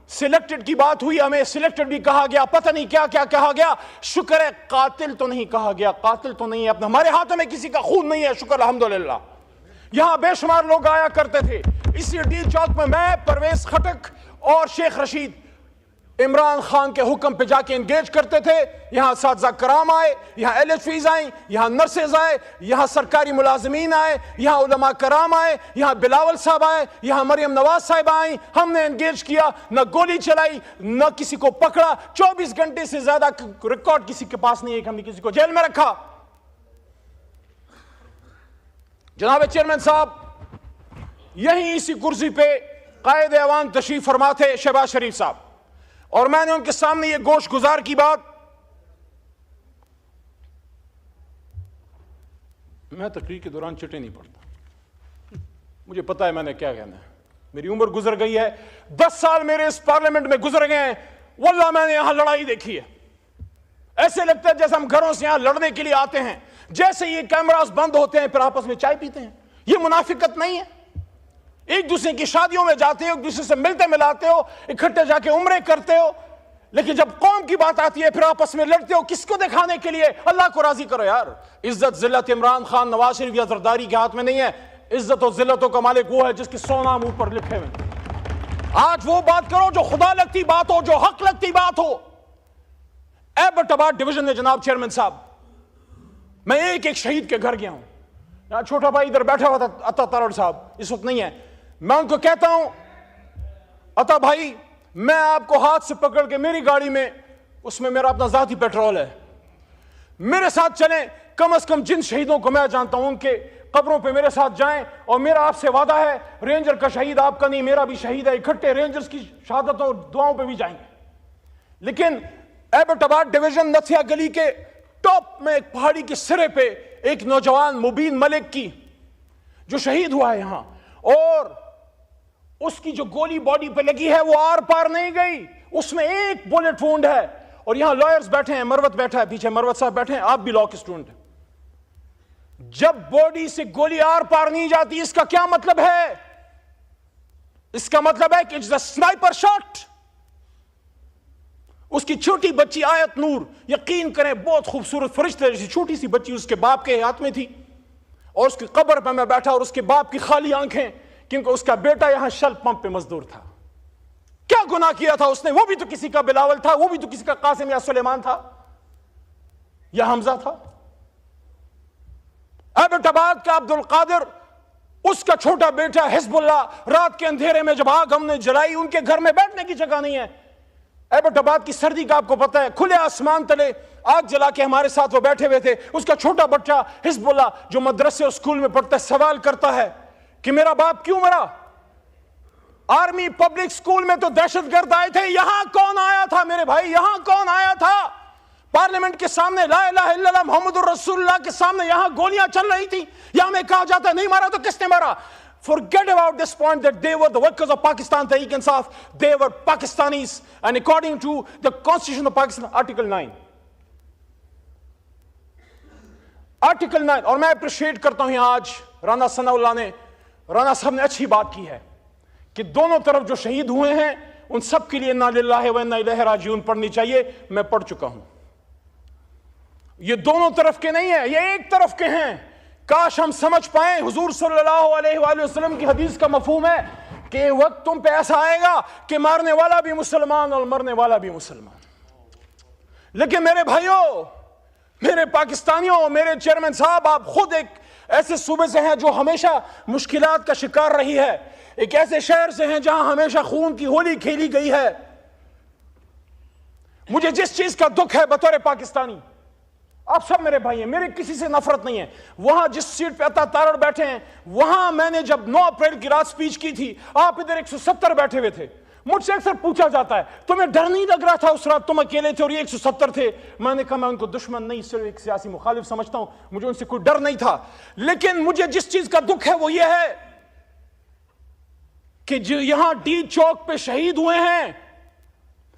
Selected की बात हुई, हमें सिलेक्टेड भी कहा गया, पता नहीं क्या क्या कहा गया। शुक्र है कातिल तो नहीं कहा गया, कातिल तो नहीं है, अपने हमारे हाथों में किसी का खून नहीं है, शुक्र अल्हम्दुलिल्लाह। यहां बेशुमार लोग आया करते थे, इसी डील चौक में मैं, परवेज खटक और शेख रशीद इमरान खान के हुक्म पे जाके एंगेज करते थे। यहां साथी कराम आए, यहां LHVs आए, यहां नर्सेज आए, यहां सरकारी मुलाजमीन आए, यहां उलमा कराम आए, यहां बिलावल साहब आए, यहां मरियम नवाज साहब आई। हमने एंगेज किया, न गोली चलाई, न किसी को पकड़ा। 24 घंटे से ज्यादा रिकॉर्ड किसी के पास नहीं है कि हमने किसी को जेल में रखा। जनाब चेयरमैन साहब, यहीं इसी कुर्सी पे कायद ऐवान तशरीफ फरमा थे शहबाज शरीफ साहब, और मैंने उनके सामने ये गोश गुजार की बात, मैं तकरीर के दौरान चिट्टे नहीं पढ़ता, मुझे पता है मैंने क्या कहना है। मेरी उम्र गुजर गई है, 10 साल मेरे इस पार्लियामेंट में गुजर गए हैं। वल्लाह मैंने यहां लड़ाई देखी है, ऐसे लगता है जैसे हम घरों से यहां लड़ने के लिए आते हैं, जैसे ये कैमरास बंद होते हैं फिर आपस में चाय पीते हैं। ये मुनाफिकत नहीं है। एक दूसरे की शादियों में जाते हो, एक दूसरे से मिलते मिलाते हो, इकट्ठे जाके उम्रे करते हो, लेकिन जब कौम की बात आती है फिर आपस में लड़ते हो। किसको दिखाने के लिए? अल्लाह को राजी करो यार। इज्जत जिल्लत इमरान खान, नवाज शरीफ या जरदारी के हाथ में नहीं है। इज्जत और जिल्लतों का मालिक वो है जिसके 100 नाम ऊपर लिखे हुए। आज वो बात करो जो खुदा लगती बात हो, जो हक लगती बात हो। एबटाबाद डिवीजन में जनाब चेयरमैन साहब, मैं एक एक शहीद के घर गया हूं। यहां छोटा भाई इधर बैठा हुआ था, अता तारड़ साहब इस वक्त नहीं है। मैं उनको कहता हूं, अता भाई मैं आपको हाथ से पकड़ के मेरी गाड़ी में, उसमें मेरा अपना जाती पेट्रोल है, मेरे साथ चलें। कम से कम जिन शहीदों को मैं जानता हूं उनके कब्रों पे मेरे साथ जाएं। और मेरा आपसे वादा है, रेंजर का शहीद आपका नहीं मेरा भी शहीद है, इकट्ठे रेंजर्स की शहादतों और दुआओं पे भी जाएंगे। लेकिन एबटाबाद डिवीजन नथिया गली के टॉप में एक पहाड़ी के सिरे पे एक नौजवान मुबीन मलिक की जो शहीद हुआ है यहां, और उसकी जो गोली बॉडी पे लगी है वो आर पार नहीं गई, उसमें एक बुलेट वुंड है। और यहां लॉयर्स बैठे हैं, मरवत बैठा है पीछे, मरवत साहब बैठे हैं, आप भी लॉ के स्टूडेंट हैं। जब बॉडी से गोली आर पार नहीं जाती, इसका क्या मतलब है? इसका मतलब है कि इट्स अ स्नाइपर शॉट। उसकी छोटी बच्ची आयत नूर, यकीन करें बहुत खूबसूरत फरिश्ते जैसी छोटी सी बच्ची उसके बाप के हाथ में थी, और उसकी कब्र पर मैं बैठा और उसके बाप की खाली आंखें, क्योंकि उसका बेटा यहां शल पंप पे मजदूर था। क्या गुनाह किया था उसने? वो भी तो किसी का बिलावल था, वो भी तो किसी का कासिम या सुलेमान था या हमजा था। एबटाबाद का अब्दुल कादिर, उसका छोटा बेटा हिजबुल्लाह, रात के अंधेरे में जब आग हमने जलाई, उनके घर में बैठने की जगह नहीं है। एबटाबाद की सर्दी का आपको पता है, खुले आसमान तले आग जला के हमारे साथ वो बैठे हुए थे। उसका छोटा बच्चा हिजबुल्लाह जो मदरसे और स्कूल में पढ़ता है, सवाल करता है कि मेरा बाप क्यों मरा? आर्मी पब्लिक स्कूल में तो दहशतगर्द आए थे, यहां कौन आया था मेरे भाई? यहां कौन आया था? पार्लियामेंट के सामने ला इलाहा इल्लल्लाह मुहम्मदुर रसूलुल्लाह के सामने यहां गोलियां चल रही थी। यहां में कहा जाता नहीं मारा तो किसने मारा? Forget about this point that they were the workers of Pakistan Tehreek-e-Insaf. They were Pakistanis, and according to the Constitution of Pakistan, Article 9. Article 9, और मैं अप्रिशिएट करता हूं यहां आज राना सनाउल्लाह ने, राना साहब ने अच्छी बात की है कि दोनों तरफ जो शहीद हुए हैं उन सब के लिए इन्ना लिल्लाहि व इन्ना इलैहि राजिऊन पढ़नी चाहिए। मैं पढ़ चुका हूं। ये दोनों तरफ के नहीं है, ये एक तरफ के हैं। काश हम समझ पाए, हुजूर सल्लल्लाहु अलैहि वसल्लम की हदीस का मफहूम है कि वक्त तुम पे ऐसा आएगा कि मारने वाला भी मुसलमान और मरने वाला भी मुसलमान। लेकिन मेरे भाइयों, मेरे पाकिस्तानियों, मेरे चेयरमैन साहब, आप खुद एक ऐसे सूबे से हैं जो हमेशा मुश्किलात का शिकार रही है, एक ऐसे शहर से हैं जहां हमेशा खून की होली खेली गई है। मुझे जिस चीज का दुख है बतौर पाकिस्तानी, आप सब मेरे भाई हैं, मेरे किसी से नफरत नहीं है। वहां जिस सीट पे अता तारड़ बैठे हैं, वहां मैंने जब 9 अप्रैल की रात स्पीच की थी, आप इधर 170 बैठे हुए थे। मुझसे अक्सर पूछा जाता है तुम्हें डर नहीं लग रहा था उस रात? तुम अकेले थे और ये 170 थे। मैंने कहा मैं उनको दुश्मन नहीं, सिर्फ एक सियासी मुखालिफ समझता हूं, मुझे उनसे कोई डर नहीं था। लेकिन मुझे जिस चीज का दुख है वो ये है कि जो यहां डी चौक पे शहीद हुए हैं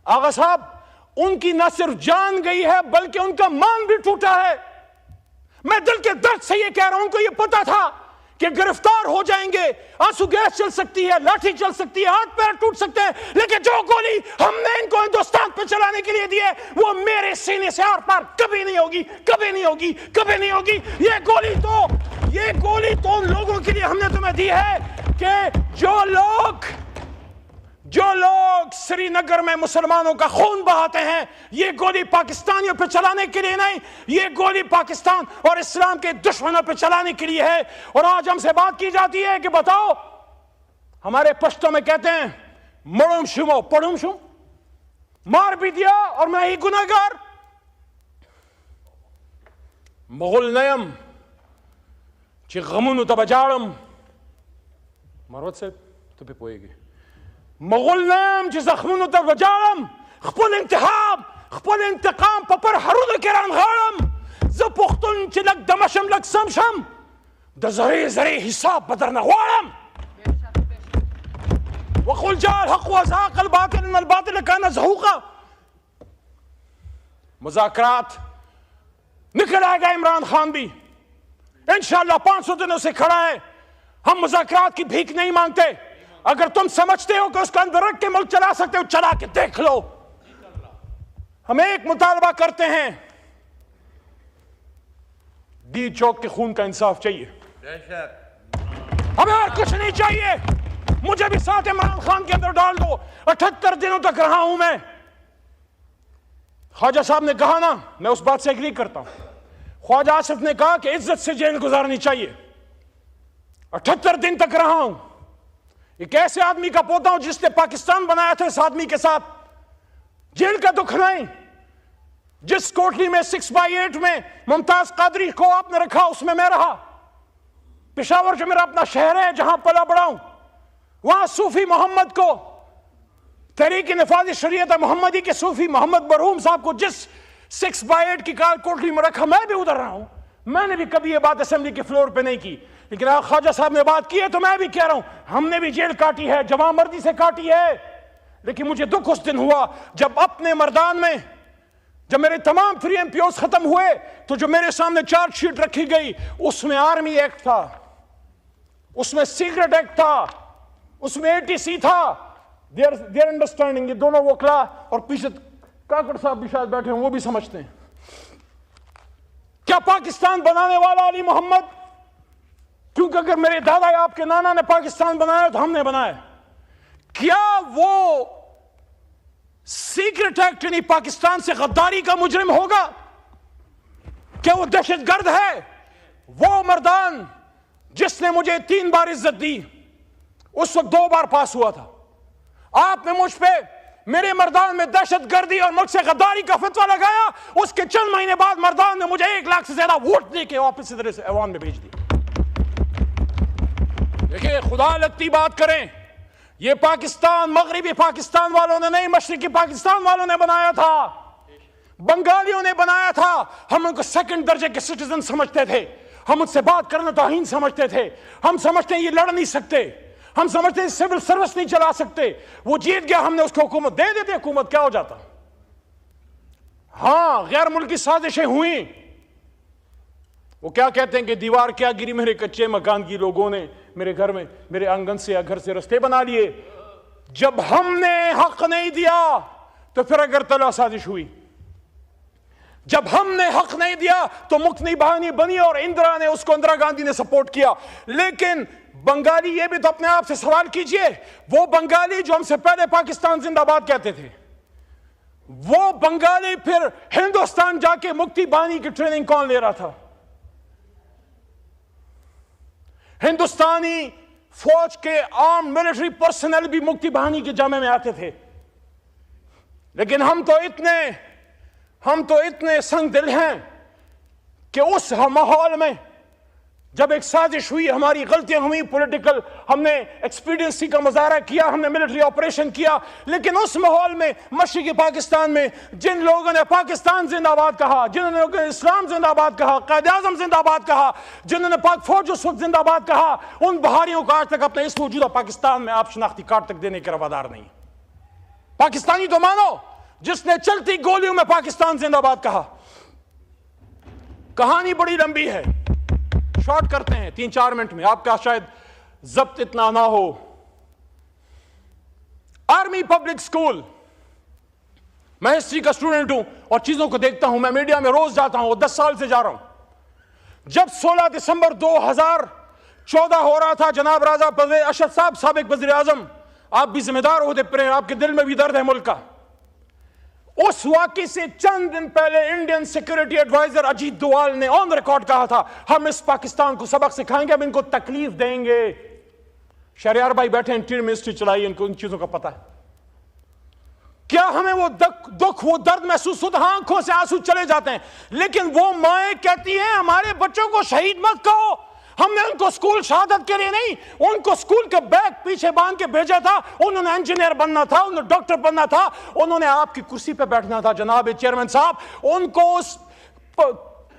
आगा साहब, उनकी न सिर्फ जान गई है बल्कि उनका मान भी टूटा है। मैं दिल के दर्द से ये कह रहा हूं, उनको ये पता था कि गिरफ्तार हो जाएंगे, आंसू गैस चल सकती है, लाठी चल सकती है, हाथ पैर टूट सकते हैं, लेकिन जो गोली हमने इनको हिंदुस्तान पे चलाने के लिए दी है वो मेरे सीने से आर पार कभी नहीं होगी, कभी नहीं होगी, कभी नहीं होगी। ये गोली तो उन लोगों के लिए हमने तुम्हें दी है कि जो लोग श्रीनगर में मुसलमानों का खून बहाते हैं, ये गोली पाकिस्तानियों पे चलाने के लिए नहीं, ये गोली पाकिस्तान और इस्लाम के दुश्मनों पे चलाने के लिए है। और आज हमसे बात की जाती है कि बताओ, हमारे पश्तो में कहते हैं मड़ुम शुमो पढ़ुम शुम, मार भी दिया और मैं ही गुनहगार। मुगल नयम ची गमुन तबजाड़म मरवत से तो पे पोएगी मुगल नयम ची जख्मुन तबजाड़म खपल इंतकाम पपर हरुद किरान गाड़म ज पुख्तुन ची लग दमशम लग समशम द जरे हिसाब बदर नगवाड़म वकुल जाल हक वज़ाक़ अल बातिल काना ज़हूक़ा। मुज़ाकरात निकल आएगा, इमरान खान भी इंशाअल्लाह 500 दिनों से खड़ा है। हम मुज़ाकरात की भीख नहीं मांगते। अगर तुम समझते हो कि उसका अंदर रख के मुल्क चला सकते हो, चला के देख लो। हम एक मुतालबा करते हैं, डी चौक के खून का इंसाफ चाहिए, हमें और कुछ नहीं चाहिए। मुझे भी साथ इमरान खान के अंदर डाल दो। 78 दिनों तक रहा हूं मैं। ख्वाजा साहब ने कहा ना, मैं उस बात से एग्री करता हूं। ख्वाजा आसिफ ने कहा कि इज्जत से जेल गुजारनी चाहिए। 78 दिन तक रहा हूं। एक ऐसे आदमी का पोता हूं जिसने पाकिस्तान बनाया था, इस आदमी के साथ जेल का दुख नहीं। जिस कोठरी में 6x8 में मुमताज कादरी को आपने रखा, उसमें मैं रहा। पेशावर जो मेरा अपना शहर है, जहां पला बड़ा हूं, वहां सूफी मोहम्मद को, तहरीक नफाज़ शरीयत मोहम्मदी के सूफी मोहम्मद बरहूम साहब को जिस 6x8 की कोठरी में रखा, मैं भी उधर रहा हूं। मैंने भी कभी ये बात असेंबली के फ्लोर पे नहीं की, लेकिन ख्वाजा साहब ने बात की है तो मैं भी कह रहा हूं, हमने भी जेल काटी है, जवां मर्दी से काटी है। लेकिन मुझे दुख उस दिन हुआ जब अपने मर्दान में, जब मेरे तमाम फ्री एमपीओस खत्म हुए, तो जो मेरे सामने चार्जशीट रखी गई, उसमें आर्मी एक्ट था, उसमें सीक्रेट एक्ट था, उसमें एटीसी था। देयर अंडरस्टैंडिंग, ये दोनों वकला और पीछे काकड़ साहब भी शायद बैठे हैं, वो भी समझते हैं। क्या पाकिस्तान बनाने वाला अली मोहम्मद, क्योंकि अगर मेरे दादा या आपके नाना ने पाकिस्तान बनाया तो हमने बनाया, क्या वो सीक्रेट एक्ट यानी पाकिस्तान से गद्दारी का मुजरिम होगा? क्या वो दहशतगर्द है? वो मर्दान जिसने मुझे 3 बार इज्जत दी, उस वक्त 2 बार पास हुआ था। आपने मुझ पे, मेरे मर्दान में दहशतगर्दी और मुझसे गद्दारी का फतवा लगाया। उसके चंद महीने बाद मर्दान ने मुझे 1 लाख से ज्यादा वोट देके वापस इधर से ऐवान में भेज दिया। देखिए, खुदा लगती बात करें, ये पाकिस्तान मगरिबी पाकिस्तान वालों ने नहीं, मशरिकी पाकिस्तान वालों ने बनाया था, बंगालियों ने बनाया था। हम उनको 2nd दर्जे के सिटीजन समझते थे, हम उनसे बात करना तौहीन समझते थे। हम समझते हैं ये लड़ नहीं सकते, हम समझते हैं सिविल सर्विस नहीं चला सकते। वो जीत गया, हमने उसको हुकूमत दे देते, हुकूमत क्या हो जाता। हां, गैर मुल्की साजिशें हुई। वो क्या कहते हैं कि दीवार क्या गिरी, मेरे कच्चे मकान की लोगों ने मेरे घर में, मेरे आंगन से या घर से रास्ते बना लिए। जब हमने हक नहीं दिया तो फिर अगरतला साजिश हुई। जब हमने हक नहीं दिया तो मुक्ति बहानी बनी और इंदिरा ने उसको, इंदिरा गांधी ने सपोर्ट किया। लेकिन बंगाली, ये भी तो अपने आप से सवाल कीजिए, वो बंगाली जो हमसे पहले पाकिस्तान जिंदाबाद कहते थे, वो बंगाली फिर हिंदुस्तान जाके मुक्ति बहानी की ट्रेनिंग कौन ले रहा था? हिंदुस्तानी फौज के आर्म मिलिट्री पर्सनल भी मुक्ति बहानी के जामे में आते थे। लेकिन हम तो इतने संग दिल हैं कि उस माहौल में जब एक साजिश हुई, हमारी गलतियां हुई पॉलिटिकल, हमने एक्सपीडियंसी का मुजाहरा किया, हमने मिलिट्री ऑपरेशन किया, लेकिन उस माहौल में मशरिकी पाकिस्तान में जिन लोगों ने पाकिस्तान जिंदाबाद कहा, जिन लोगों ने इस्लाम जिंदाबाद कहा, कायद-ए-आज़म जिंदाबाद कहा, जिन्होंने पाक फौज उस वक्त जिंदाबाद कहा, उन बहारियों को आज तक अपने इस मौजूदा पाकिस्तान में आप शनाख्ती कार्ड तक देने के रवादार नहीं। पाकिस्तानी तो मानो जिसने चलती गोलियों में पाकिस्तान जिंदाबाद कहा। कहानी बड़ी लंबी है, शॉर्ट करते हैं 3-4 मिनट में, आपका शायद जब्त इतना ना हो। आर्मी पब्लिक स्कूल, मैं हिस्ट्री का स्टूडेंट हूं और चीजों को देखता हूं, मैं मीडिया में रोज जाता हूं, 10 साल से जा रहा हूं। जब 16 दिसंबर 2014 हो रहा था, जनाब राजा परवेज अशद साहब साबिक वज़ीर आज़म, आप भी जिम्मेदार होते पर, आपके दिल में भी दर्द है मुल्क का। उस वाकये से चंद दिन पहले Indian security adviser Ajit Doval ने ऑन रिकॉर्ड कहा था, हम इस पाकिस्तान को सबक सिखाएंगे, हम इनको तकलीफ देंगे। शहरयार भाई बैठे इंटीरियर मिनिस्ट्री चलाई, इनको इन चीजों का पता है। क्या हमें वो दुख वो दर्द महसूस होता है? आंखों से आंसू चले जाते हैं। लेकिन वो माएं कहती हैं हमारे बच्चों को शहीद मत कहो। हमने उनको स्कूल शहादत के लिए नहीं, उनको स्कूल के बैग पीछे बांध के भेजा था। उन्होंने इंजीनियर बनना था, उन्होंने डॉक्टर बनना था, उन्होंने आपकी कुर्सी पे बैठना था। जनाब चेयरमैन साहब, उनको उस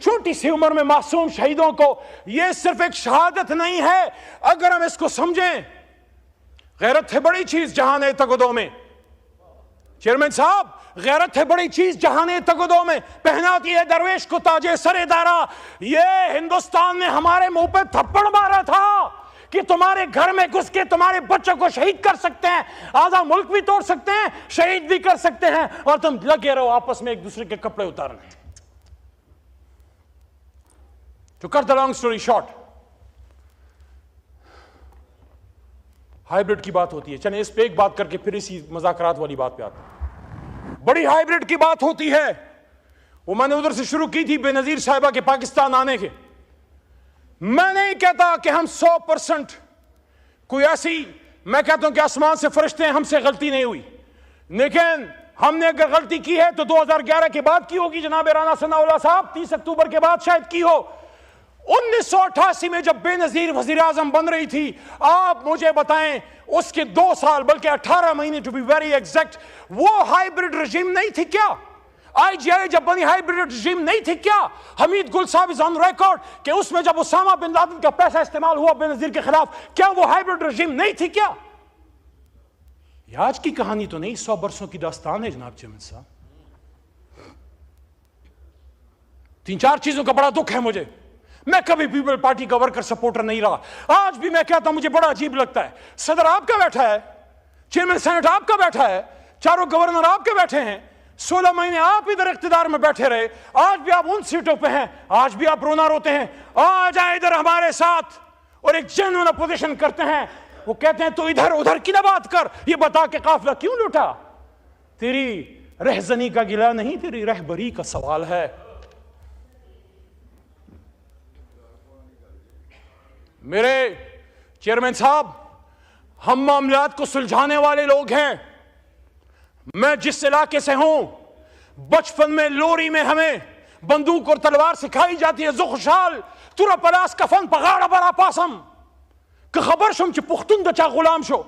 छोटी सी उम्र में मासूम शहीदों को, यह सिर्फ एक शहादत नहीं है, अगर हम इसको समझें, गैरत है बड़ी चीज जहाने तगदों में। चेयरमैन साहब, गैरत है बड़ी चीज जहाने तगदों में, पहनाती है दरवेश को ताजे सरेदारा। ये हिंदुस्तान ने हमारे मुंह पे थप्पड़ मारा था कि तुम्हारे घर में घुस के तुम्हारे बच्चों को शहीद कर सकते हैं, आधा मुल्क भी तोड़ सकते हैं, शहीद भी कर सकते हैं, और तुम लगे रहो आपस में एक दूसरे के कपड़े उतारने। To cut the long story short, hybrid की बात होती है। चलिए इस पे एक बात करके फिर इसी मजाकरात वाली बात पे आते हैं। बड़ी हाइब्रिड की बात होती है, वो मैंने उधर से शुरू की थी बेनजीर साहिबा के पाकिस्तान आने के। मैं नहीं कहता कि हम 100% कोई ऐसी, मैं कहता हूं कि आसमान से फरिश्ते हैं, हमसे गलती नहीं हुई, लेकिन हमने अगर गलती की है तो 2011 के बाद की होगी। जनाब राना सनाउल्लाह साहब 30 अक्टूबर के बाद शायद की हो। 1988 में जब बेनजीर वजीर आजम बन रही थी, आप मुझे बताएं, उसके 2 साल बल्कि 18 महीने टू बी वेरी एग्जैक्ट, वो हाइब्रिड रजीम नहीं थी क्या? IGI जब बनी हाइब्रिड रजीम नहीं थी क्या? हमीद गुल साहब इज ऑन रिकॉर्ड कि उसमें जब उसामा बिन लादेन का पैसा इस्तेमाल हुआ बेनजीर के खिलाफ, क्या वो हाइब्रिड रजीम नहीं थी क्या? ये आज की कहानी तो नहीं, 100 बरसों की दास्तान है जनाब चेयरमैन साहब। 3-4 चीजों का बड़ा दुख है मुझे। मैं कभी पीपल पार्टी का वर्कर सपोर्टर नहीं रहा, आज भी मैं कहता हूं मुझे बड़ा अजीब लगता है। सदर आपका बैठा है, चेयरमैन सेनेट आपका बैठा है, चारों गवर्नर आपके बैठे हैं, 16 महीने आप इधर इख्तिदार में बैठे रहे, आज भी आप उन सीटों पे हैं, आज भी आप रोना रोते हैं। आ जाए इधर हमारे साथ और एक जेन्युइन अपोजिशन करते हैं। वो कहते हैं तो इधर उधर की ना बात कर, ये बता के काफिला क्यों लूटा? तेरी रहजनी का गिला नहीं, तेरी रहबरी का सवाल है। मेरे चेयरमैन साहब, हम मामलात को सुलझाने वाले लोग हैं। मैं जिस इलाके से हूं, बचपन में लोरी में हमें बंदूक और तलवार सिखाई जाती है। जुखशाल तुरा पलास कफन पगाड़ा बरा पासम कि खबर शुम च पुख्तुन दचा गुलाम शो।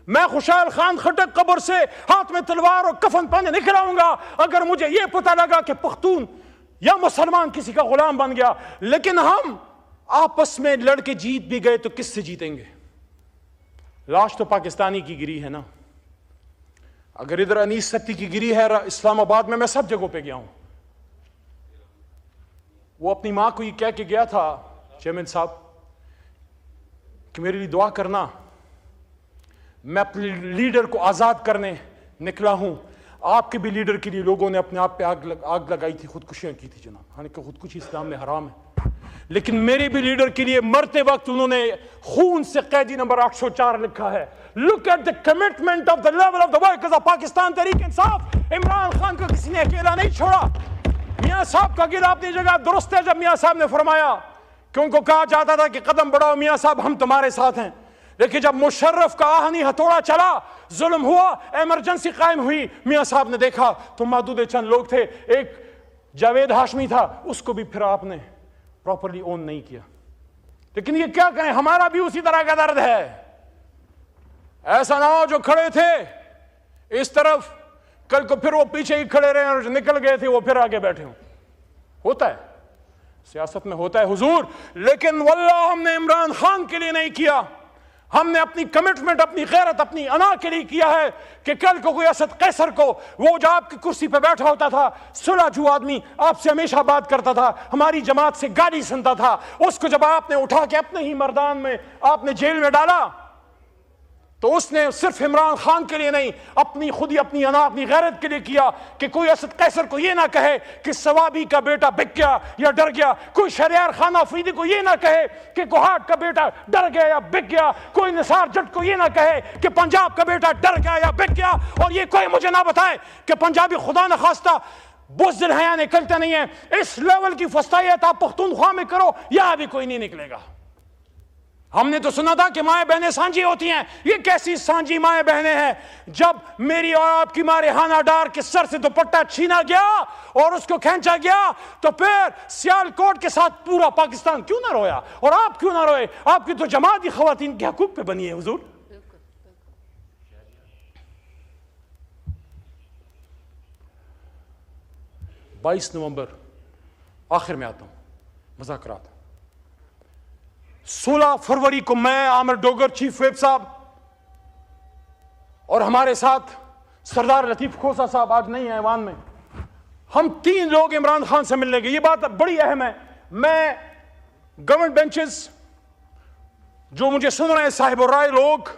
मैं खुशाल खान खटक कब्र से हाथ में तलवार और कफन पहने निकलाऊंगा अगर मुझे यह पता लगा कि पख्तून या मुसलमान किसी का गुलाम बन गया। लेकिन हम आपस में लड़के जीत भी गए तो किससे जीतेंगे? लाश तो पाकिस्तानी की गिरी है ना। अगर इधर अनीस सत्ती की गिरी है इस्लामाबाद में, मैं सब जगहों पे गया हूं। वो अपनी मां को ये कह के गया था चेयरमैन साहब कि मेरे लिए दुआ करना, मैं अपने लीडर को आजाद करने निकला हूं। आपके भी लीडर के लिए लोगों ने अपने आप पे आग लगाई थी, खुदकुशियां की थी जनाब। हालांकि खुदकुशी इस्लाम में हराम है, लेकिन मेरे भी लीडर के लिए मरते वक्त उन्होंने खून से कैदी नंबर 804 लिखा है। Look at the commitment of the level of the workers of Pakistan Tehreek Insaf. Imran Khan को किसी ने अकेला नहीं छोड़ा। मियां साहब का गिर अपनी जगह दुरुस्त है। जब मियां साहब ने फरमाया कि उनको कहा जाता था कि कदम बढ़ाओ मियां साहब, हम तुम्हारे साथ हैं, लेकिन जब मुशर्रफ का आहनी हथौड़ा चला, जुल्म हुआ, इमरजेंसी कायम हुई, मियां साहब ने देखा तो महदूद चंद लोग थे। एक जावेद हाशमी था, उसको भी फिर आपने प्रॉपर्ली ओन नहीं किया। लेकिन ये क्या करें, हमारा भी उसी तरह का दर्द है। ऐसा ना हो जो खड़े थे इस तरफ, कल को फिर वो पीछे ही खड़े रहे और जो निकल गए थे वो फिर आगे बैठे हों। होता है, सियासत में होता है हुजूर। लेकिन वल्लाह हमने इमरान खान के लिए नहीं किया, हमने अपनी कमिटमेंट, अपनी गैरत, अपनी अना के लिए किया है कि कल को कोई असद कैसर को, वो जो आपकी कुर्सी पे बैठा होता था, सुलझू आदमी, आपसे हमेशा बात करता था, हमारी जमात से गाली सुनता था, उसको जब आपने उठा के अपने ही मैदान में आपने जेल में डाला, तो उसने सिर्फ इमरान खान के लिए नहीं, अपनी खुद ही अपनी अना, अपनी गैरत के लिए किया कि कोई असद कैसर को ये ना कहे कि सवाबी का बेटा बिक गया या डर गया, कोई शहरयार खान अफरीदी को ये ना कहे कि कोहाट का बेटा डर गया या बिक गया, कोई निसार जट को ये ना कहे कि पंजाब का बेटा डर गया या बिक गया, और ये कोई मुझे ना बताए कि पंजाबी खुदा न खास्ता बुज़दिल हैं या निकलते नहीं है। इस लेवल की फस्तायत आप पख्तूनख्वा में करो, यहां भी कोई नहीं निकलेगा। हमने तो सुना था कि माएं बहनें सांझी होती हैं, ये कैसी सांझी माएं बहनें हैं? जब मेरी और आपकी मां रेहाना डार के सर से दुपट्टा छीना गया और उसको खींचा गया, तो फिर सियालकोट के साथ पूरा पाकिस्तान क्यों ना रोया? और आप क्यों ना रोए? आपकी तो जमात ही खवातीन के हकूक पे बनी है हुजूर। 22 नवंबर, आखिर में आता हूं, मुज़ाकरात। 16 फरवरी को मैं, आमिर डोगर, चीफ व्हिप साहब और हमारे साथ सरदार लतीफ खोसा साहब आज नहीं है ऐवान में, हम 3 लोग इमरान खान से मिलने गए। ये बात बड़ी अहम है। मैं गवर्नमेंट बेंचेस, जो मुझे सुन रहे हैं साहिब और राय लोग,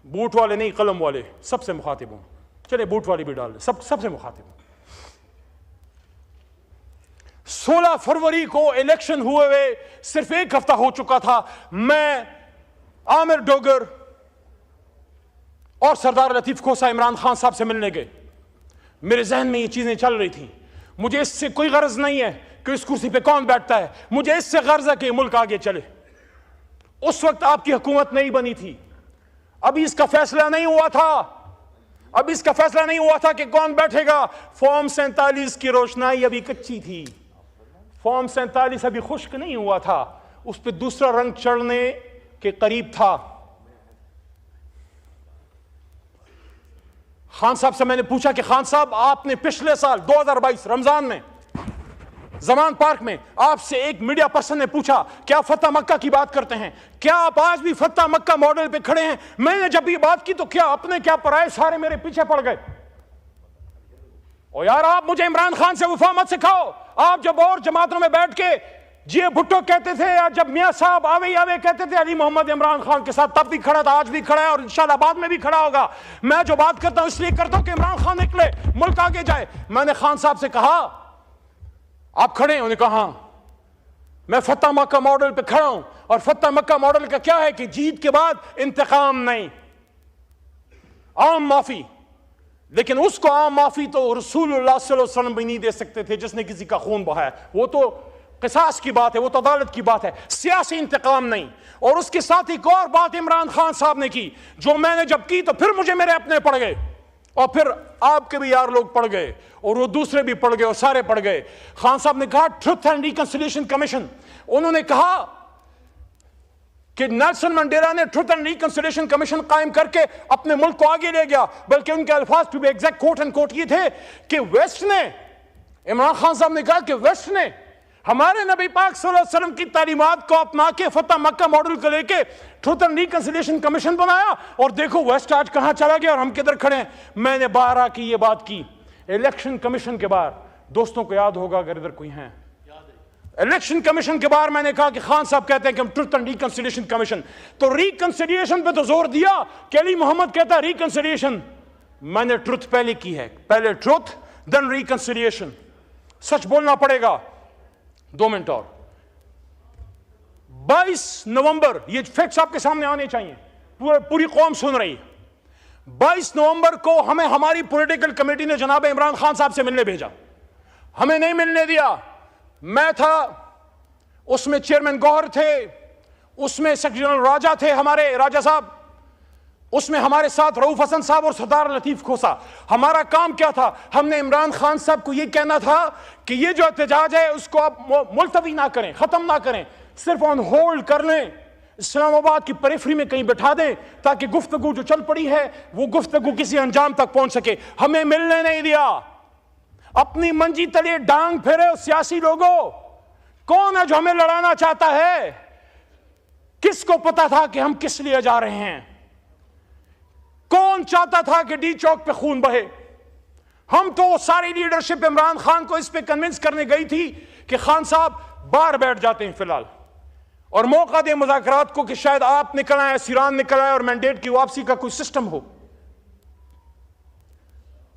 बूट वाले नहीं कलम वाले, सबसे मुखातिब हूं। चले बूट वाली भी डाल, सबसे मुखातिब हूं। 16 फरवरी को इलेक्शन हुए हुए सिर्फ 1 हफ्ता हो चुका था। मैं, आमिर डोगर और सरदार लतीफ खोसा इमरान खान साहब से मिलने गए। मेरे जहन में ये चीजें चल रही थी। मुझे इससे कोई गर्ज नहीं है कि इस कुर्सी पे कौन बैठता है, मुझे इससे गर्ज है कि मुल्क आगे चले। उस वक्त आपकी हुकूमत नहीं बनी थी, अभी इसका फैसला नहीं हुआ था, अभी इसका फैसला नहीं हुआ था कि कौन बैठेगा। फॉर्म 47 की रोशनाई अभी कच्ची थी, फॉर्म 47 अभी खुश्क नहीं हुआ था, उस पर दूसरा रंग चढ़ने के करीब था। खान साहब से मैंने पूछा कि खान साहब, आपने पिछले साल 2022 रमजान में जमान पार्क में आपसे एक मीडिया पर्सन ने पूछा क्या फतह मक्का की बात करते हैं, क्या आप आज भी फतह मक्का मॉडल पे खड़े हैं? मैंने जब ये बात की तो क्या अपने क्या पराए सारे मेरे पीछे पड़ गए। और यार, आप मुझे इमरान खान से वफा मत सिखाओ। आप जब और जमातों में बैठ के जी भुट्टो कहते थे, या जब मियां साहब आवे आवे कहते थे अली मोहम्मद इमरान खान के साथ, तब भी खड़ा था, आज भी खड़ा है और इंशाल्लाह बाद में भी खड़ा होगा। मैं जो बात करता हूं इसलिए करता हूं कि इमरान खान निकले, मुल्क आगे जाए। मैंने खान साहब से कहा आप खड़े हैं? उन्होंने कहा हाँ। मैं फतह मक्का मॉडल पे खड़ा हूं, और फतह मक्का मॉडल का क्या है कि जीत के बाद इंतकाम नहीं, आम माफी। लेकिन उसको आम माफी तो रसूलुल्लाह सल्लल्लाहु अलैहि वसल्लम भी नहीं दे सकते थे जिसने किसी का खून बहाया। वो तो किसास की बात है, वो तो अदालत की बात है, सियासी इंतकाम नहीं। और उसके साथ एक और बात इमरान खान साहब ने की, जो मैंने जब की तो फिर मुझे मेरे अपने पड़ गए, और फिर आपके भी यार लोग पड़ गए, और वो दूसरे भी पड़ गए, और सारे पड़ गए। खान साहब ने कहा ट्रुथ एंड रिकंसिलिएशन कमीशन। उन्होंने कहा कि नेल्सन मंडेला ने ट्रुथ एंड रिकंसिलिएशन कमीशन कायम करके अपने मुल्क को आगे ले गया। बल्कि उनके अल्फाज to be exact quote and quote ये थे कि वेस्ट ने, इमरान खान साहब ने कहा कि वेस्ट ने हमारे नबी पाक सल्लल्लाहु अलैहि वसल्लम की तालीमात को अपना के फतह मक्का मॉडल को लेके ट्रुथ एंड रिकंसिलिएशन कमीशन बनाया, और देखो वेस्ट आज कहां चला गया और हम किधर खड़े हैं। मैंने 12 की ये बात की इलेक्शन कमीशन के बाद। दोस्तों को याद होगा अगर इधर कोई है, इलेक्शन कमीशन के बारे मैंने कहा कि खान साहब कहते हैं कि हम ट्रुथ एंड रिकंसिलिएशन कमीशन, तो रिकंसिलिएशन पे तो जोर दिया कि अली मोहम्मद कहता है रिकंसिलिएशन। मैंने ट्रुथ पहले की है, पहले ट्रुथ देन रिकंसिलिएशन। सच बोलना पड़ेगा। 2 मिनट और। 22 नवंबर, ये फैक्ट्स आपके सामने आने चाहिए, पूरी कौम सुन रही है। 22 नवंबर को हमें हमारी पॉलिटिकल कमेटी ने जनाब इमरान खान साहब से मिलने भेजा, हमें नहीं मिलने दिया। मैं था उसमें, चेयरमैन गौहर थे उसमें, सेक्रेटरी जनरल राजा थे हमारे, राजा साहब उसमें, हमारे साथ रऊफ हसन साहब और सरदार लतीफ खोसा। हमारा काम क्या था? हमने इमरान खान साहब को यह कहना था कि ये जो एहतजाज है उसको आप मुलतवी ना करें, खत्म ना करें, सिर्फ ऑन होल्ड कर लें, इस्लामाबाद की पेरिफेरी में कहीं बैठा दें, ताकि गुफ्तगू जो चल पड़ी है वो गुफ्तगू किसी अंजाम तक पहुंच सके। हमें मिलने नहीं दिया। अपनी मंजी तले डांग फेरे सियासी लोगों। कौन है जो हमें लड़ाना चाहता है? किसको पता था कि हम किस लिए जा रहे हैं? कौन चाहता था कि डी चौक पे खून बहे? हम तो सारी लीडरशिप इमरान खान को इस पे कन्विंस करने गई थी कि खान साहब बाहर बैठ जाते हैं फिलहाल और मौका दें मुज़ाकरात को कि शायद आप निकल आए, सिरान निकल आए और मैंडेट की वापसी का कोई सिस्टम हो।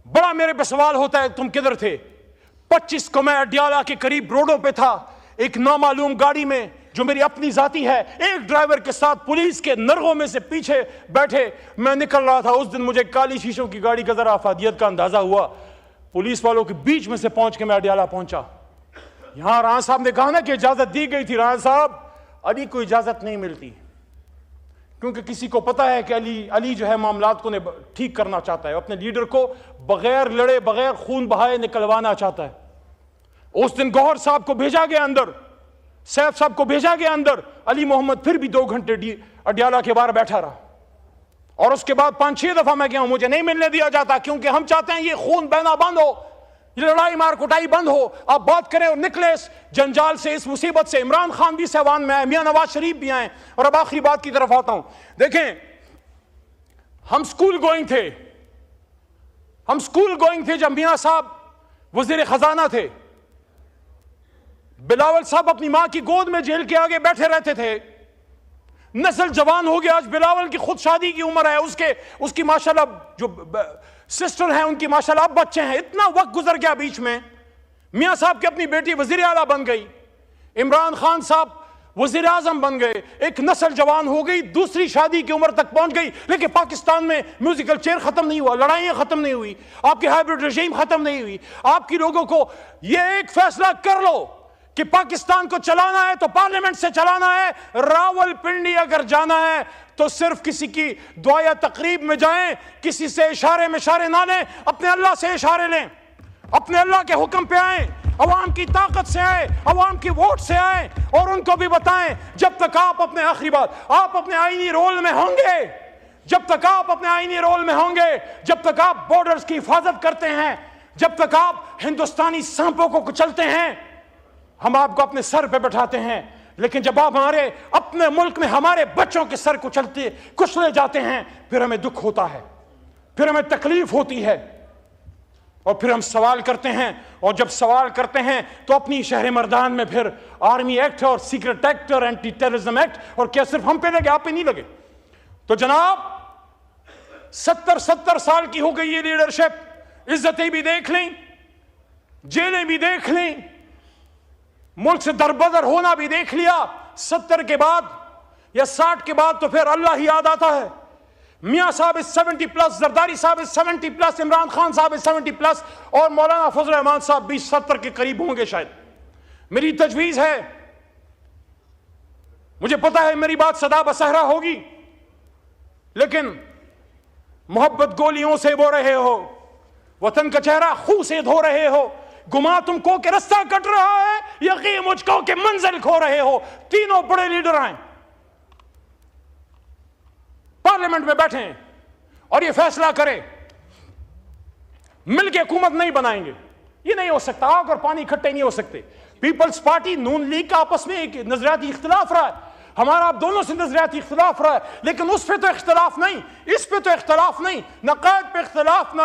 बड़ा मेरे पे सवाल होता है, तुम किधर थे? 25 को मैं अडियाला के करीब रोडों पे था, एक नामालूम गाड़ी में जो मेरी अपनी जाती है, एक ड्राइवर के साथ पुलिस के नरगों में से पीछे बैठे मैं निकल रहा था। उस दिन मुझे काली शीशों की गाड़ी का जरा अफादियत का अंदाजा हुआ। पुलिस वालों के बीच में से पहुंच के मैं अडियाला पहुंचा। यहां राणा साहब ने कहा ना कि इजाजत दी गई थी। राणा साहब, अली को इजाजत नहीं मिलती, क्योंकि किसी को पता है कि अली जो है मामलात को ठीक करना चाहता है, अपने लीडर को बगैर लड़े बगैर खून बहाए निकलवाना चाहता है। उस दिन गौहर साहब को भेजा गया अंदर, सैफ साहब को भेजा गया अंदर, अली मोहम्मद फिर भी 2 घंटे अडियाला के बाहर बैठा रहा और उसके बाद 5-6 दफा मैं गया, मुझे नहीं मिलने दिया जाता, क्योंकि हम चाहते हैं ये खून बहना बंद हो, ये लड़ाई मार कुटाई बंद हो, आप बात करें और निकले इस जंजाल से, इस मुसीबत से। इमरान खान भी सहवान में आए, मियां नवाज शरीफ भी आए। और अब आखिरी बात की तरफ आता हूं। देखें, हम स्कूल गोइंग थे जब मियां साहब वजीर खजाना थे। बिलावल साहब अपनी मां की गोद में जेल के आगे बैठे रहते थे। नस्ल जवान हो गया, आज बिलावल की खुद शादी की उम्र है, उसकी माशाल्लाह जो सिस्टर हैं उनकी माशाल्लाह अब बच्चे हैं। इतना वक्त गुजर गया बीच में। मियां साहब की अपनी बेटी वजीर आला बन गई, इमरान खान साहब वजीर आजम बन गए, एक नस्ल जवान हो गई, दूसरी शादी की उम्र तक पहुंच गई। लेकिन पाकिस्तान में म्यूजिकल चेयर खत्म नहीं हुआ, लड़ाइयां खत्म नहीं हुई, आपकी हाइब्रिड रजीम खत्म नहीं हुई। आपकी लोगों को यह एक फैसला कर लो कि पाकिस्तान को चलाना है तो पार्लियामेंट से चलाना है। रावलपिंडी अगर जाना है तो सिर्फ किसी की दुआ या तकरीब में जाएं, किसी से इशारे में इशारे ना लें, अपने अल्लाह से इशारे लें, अपने अल्लाह के हुक्म पे आए, अवाम की ताकत से आए, अवाम की वोट से आए और उनको भी बताएं जब तक आप अपने आखिरी बात आप अपने आईनी रोल में होंगे, जब तक आप अपने आईनी रोल में होंगे, जब तक आप बॉर्डर्स की हिफाजत करते हैं, जब तक आप हिंदुस्तानी सांपों को कुचलते हैं, हम आपको अपने सर पे बैठाते हैं। लेकिन जब आप हमारे अपने मुल्क में हमारे बच्चों के सर कुचले जाते हैं, फिर हमें दुख होता है, फिर हमें तकलीफ होती है और फिर हम सवाल करते हैं। और जब सवाल करते हैं तो अपनी शहर मर्दान में फिर आर्मी एक्ट और सीक्रेट एक्ट और एंटी टेररिज्म एक्ट, और क्या सिर्फ हम पे लगे, आप पे नहीं लगे? तो जनाब 70 साल की हो गई ये लीडरशिप, इज्जतें भी देख लें, जेलें भी देख लें, मुल्क से दरबदर होना भी देख लिया। 70 के बाद या 60 के बाद तो फिर अल्लाह ही याद आता है। मियां साहब इज 70+, जरदारी साहब इज 70+, इमरान खान साहब इज 70+, और मौलाना फजल रहमान साहब भी 70 के करीब होंगे शायद। मेरी तजवीज है, मुझे पता है मेरी बात सदा बसहरा होगी, लेकिन मोहब्बत गोलियों से बो रहे हो, वतन का चेहरा खून से धो रहे हो, गुमा तुमको के रास्ता कट रहा है, यकीन मुझको के मंजिल खो रहे हो। तीनों बड़े लीडर आए, पार्लियामेंट में बैठे और ये फैसला करें, मिलकर हुकूमत नहीं बनाएंगे, ये नहीं हो सकता। आग और पानी इकट्ठे नहीं हो सकते। पीपल्स पार्टी नून लीग का आपस में एक नजरियाती इख्तिलाफ रहा है, हमारा आप दोनों से नजरियाती इख्तिलाफ रहा है, लेकिन उस पर तो इख्तिलाफ नहीं, इस पे तो इख्तिलाफ नहीं, न क़ैद पे इख्तिलाफ,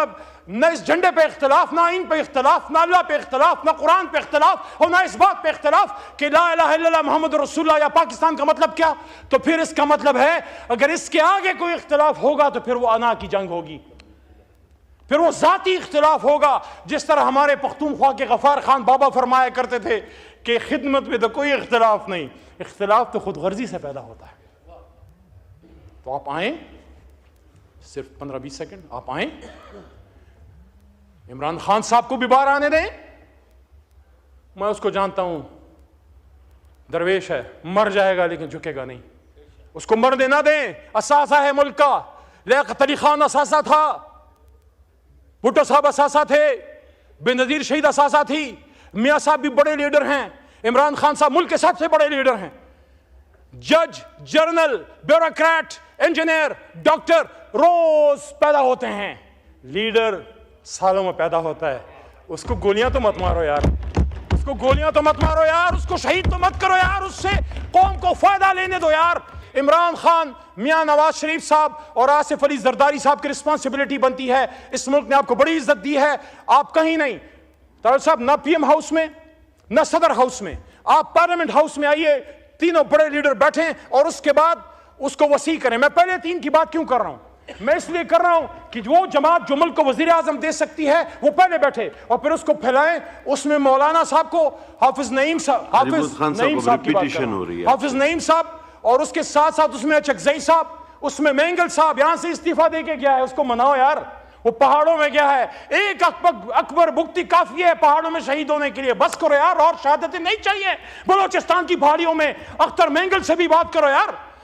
न इस झंडे पे इख्तिलाफ, ना इन पे इख्तिलाफ, ना अल्लाह पे इख्तिलाफ, ना कुरान पे इख्तिलाफ, और ना इस बात पे इख्तिलाफ कि ला इलाहा इल्लल्लाह मोहम्मद रसूलुल्लाह या पाकिस्तान का मतलब क्या। तो फिर इसका मतलब है अगर इसके आगे कोई इख्तिलाफ होगा तो फिर वो अना की जंग होगी, फिर वो जाती इख्तिलाफ होगा। जिस तरह हमारे पख्तूनख्वा के गफार खान बाबा फरमाया करते थे कि खिदमत में तो कोई इख्तिलाफ नहीं, इख्तिलाफ तो खुद गर्जी से पैदा होता है। तो आप आए, सिर्फ 15-20 सेकंड आप आए, इमरान खान साहब को भी बाहर आने दें। मैं उसको जानता हूं, दरवेश है, मर जाएगा लेकिन झुकेगा नहीं, उसको मरने ना दें। असासा है मुल्क का, लियाकत अली खान असासा था, भुट्टो साहब असासा थे, बेनजीर शहीद असासा थी, मियां साहब भी बड़े लीडर हैं, इमरान खान साहब मुल्क के सबसे बड़े लीडर हैं। जज, जर्नल, ब्यूरोक्रेट, इंजीनियर, डॉक्टर रोज पैदा होते हैं, लीडर सालों में पैदा होता है। उसको गोलियां तो मत मारो यार, उसको गोलियां तो मत मारो यार, उसको शहीद तो मत करो यार, उससे कौम को फायदा लेने दो यार। इमरान खान, मियां नवाज शरीफ साहब और आसिफ अली जरदारी साहब की रिस्पॉन्सिबिलिटी बनती है। इस मुल्क ने आपको बड़ी इज्जत दी है, आप कहीं नहीं। तारड़ साहब, ना पीएम हाउस में ना सदर हाउस में, आप पार्लियामेंट हाउस में आइए, तीनों बड़े लीडर बैठे और उसके बाद उसको वसी करें। मैं पहले 3 की बात क्यों कर रहा हूं? मैं इसलिए कर रहा हूं कि वो जमात जो मुल्क को वजीर आजम दे सकती है वो पहले बैठे और फिर उसको फैलाएं। उसमें मौलाना साहब को, हाफिज नईम साहब, हाफिज नईम साहब और उसके साथ साथ उसमें अचकजई साहब, उसमें मेंगल साहब यहां से इस्तीफा देके गया है, उसको मनाओ यार। वो पहाड़ों में गया है, एक अकबर भुगती काफी है पहाड़ों में शहीद होने के लिए। बस करो यार, और शहादतें नहीं चाहिए। बलोचिस्तान की पहाड़ियों में अख्तर मेंगल से भी बात करो यार।